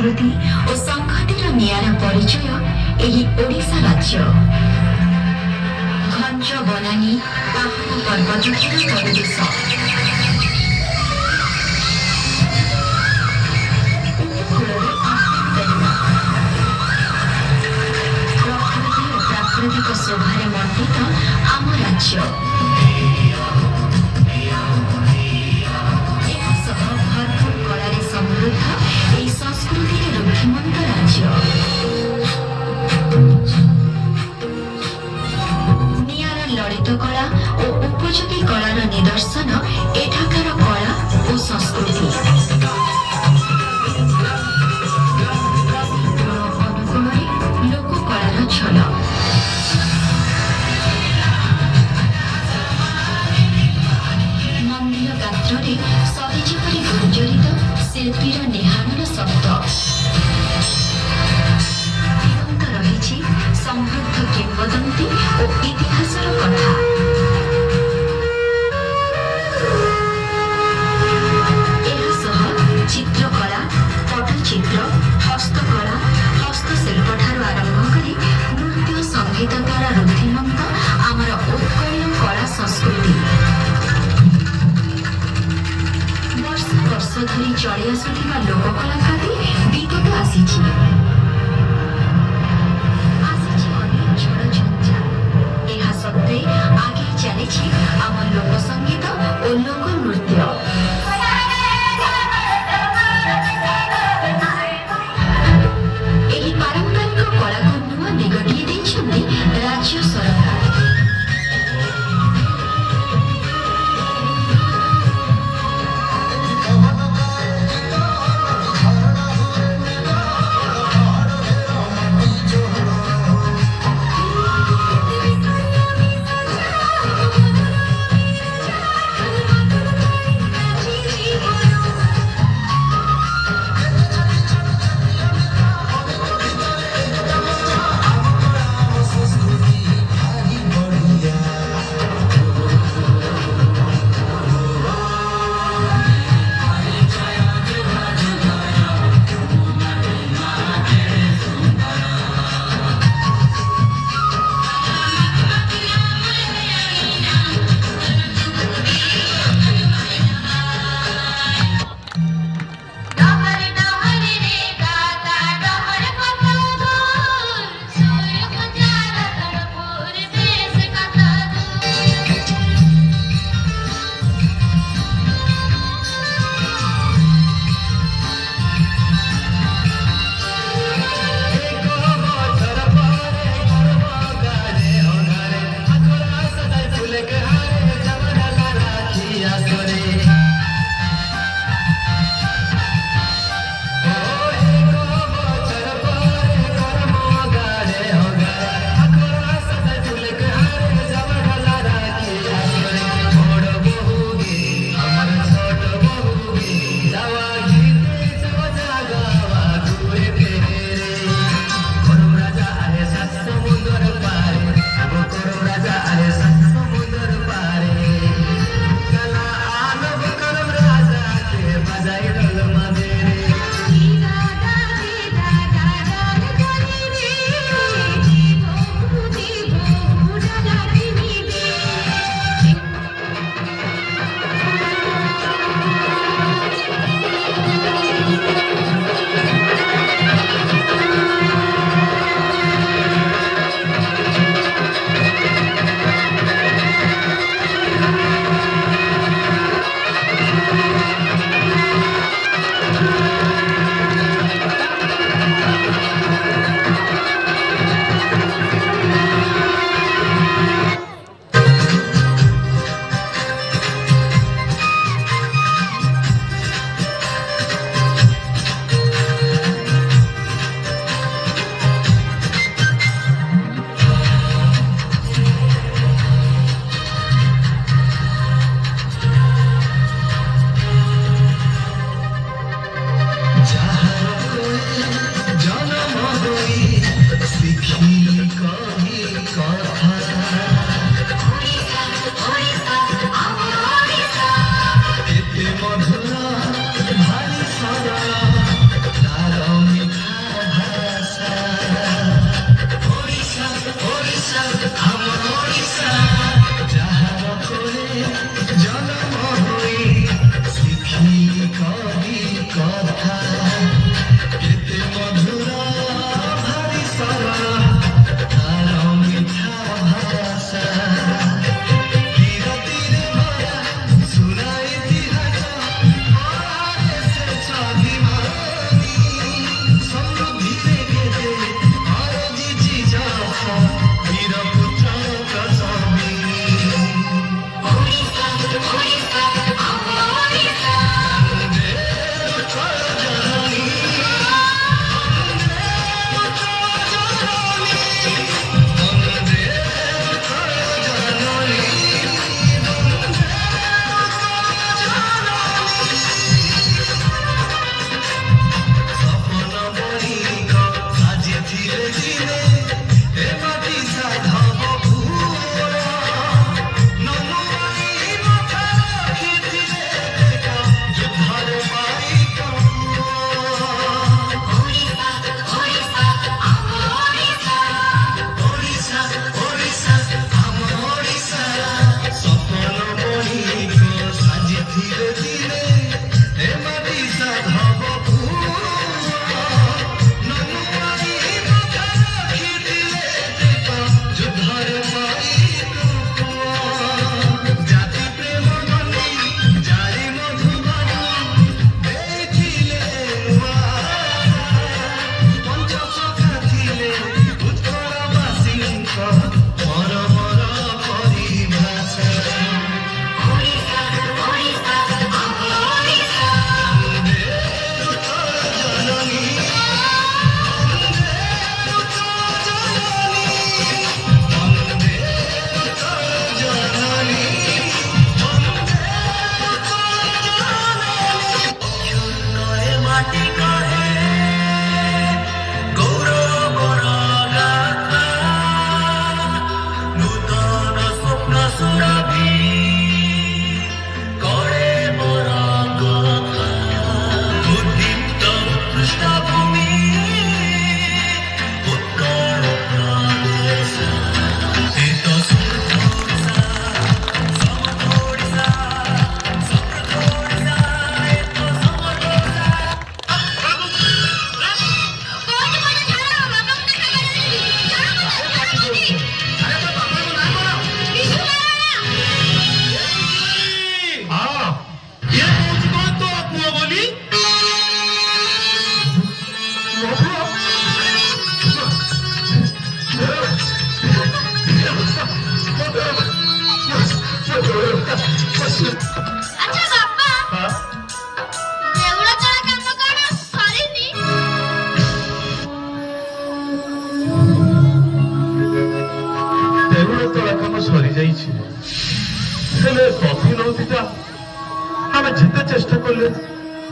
संस्कृति और संघतिर निआरा परिचय एही ओडिशा राज्य। घंच बनानी पहाड़ पर्वतों परिवेश प्राकृतिक शोभारे मंडित आम राज्य। भरपूर कलारे समृद्ध यह संस्कृति रुद्धिमंत राज्य। निआरा ललित कला और उपयोगी कलार निदर्शन एठाकार कला और संस्कृति। अनुकूल लोककलार झलक। मंदिर गात्रे सही जेपरी गुंजरित शिल्पीर निहारर शब्द जीवंत रही समृद्ध किंवदंती और इतिहासर कथा। चित्रकला पटचित्र हस्तकला हस्तशिल्प ठारू आरंभ करी नृत्य संगीत द्वारा रुद्धिमंत आमर उत्कलीय कला संस्कृति वर्ष धरी चली आसुथिबा लोककलाकृति विगत आसीछि अनेक झड़ झंझा। एहा सत्वे आगे चलीछि आम लोक संगीत और लोक नृत्य। एही पारंपरिक कला को नुआ दिगटिए दैछन्ति राज्य सरकार।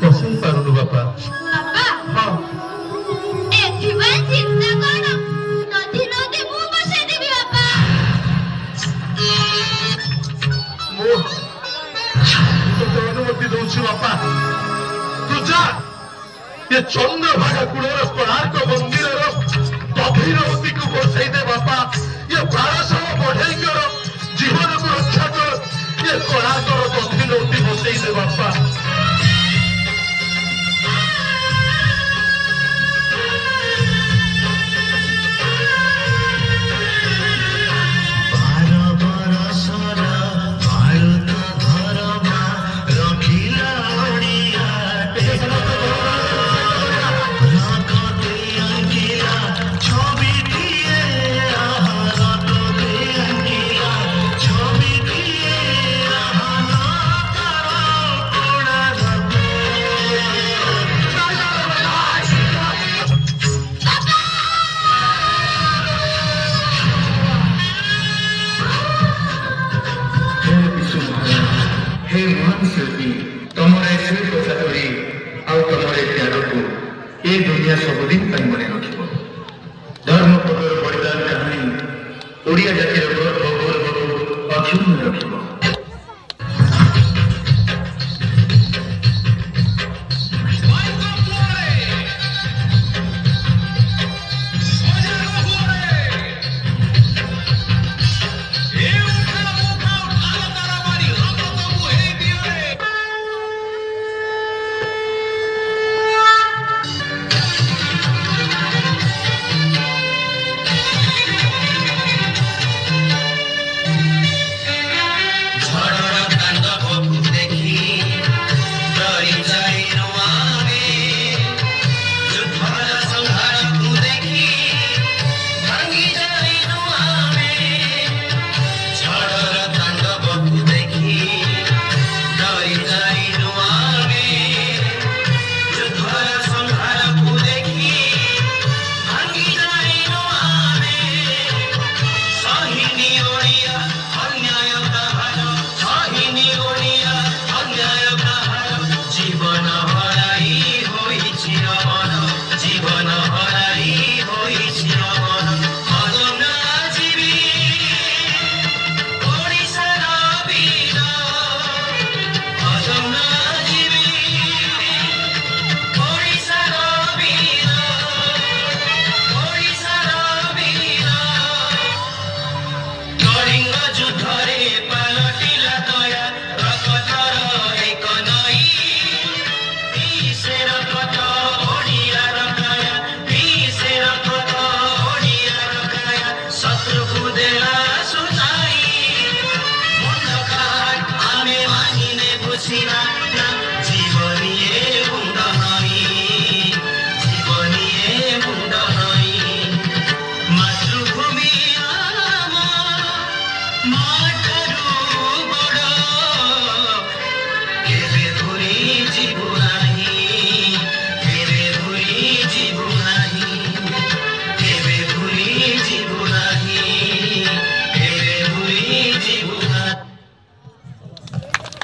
ବସେଇ ପାରୁନୁ ବାପା। ବାପା ହଁ ଏଥିପାଇଁ ଚିନ୍ତା କଣ? ନଦୀ ନଦୀ ମୁଁ ବସେଇଦେବି ବାପା। ମୁଁ ତୋତେ ଅନୁମତି ଦଉଛି ବାପା। ତୁ ଯା ଏ ଚନ୍ଦ୍ରଭାଗା କୂଳର କୋଣାର୍କ ମନ୍ଦିରର ଗଭୀରବତୀକୁ ବସେଇ ଦେ ବାପା। ଏ 1200 ବଢେଇଙ୍କର ଜୀବନକୁ ରକ୍ଷା କର। ଏ କୋଣାର୍କର ଗଭୀରବତୀ ବସେଇ ଦେ ବାପା।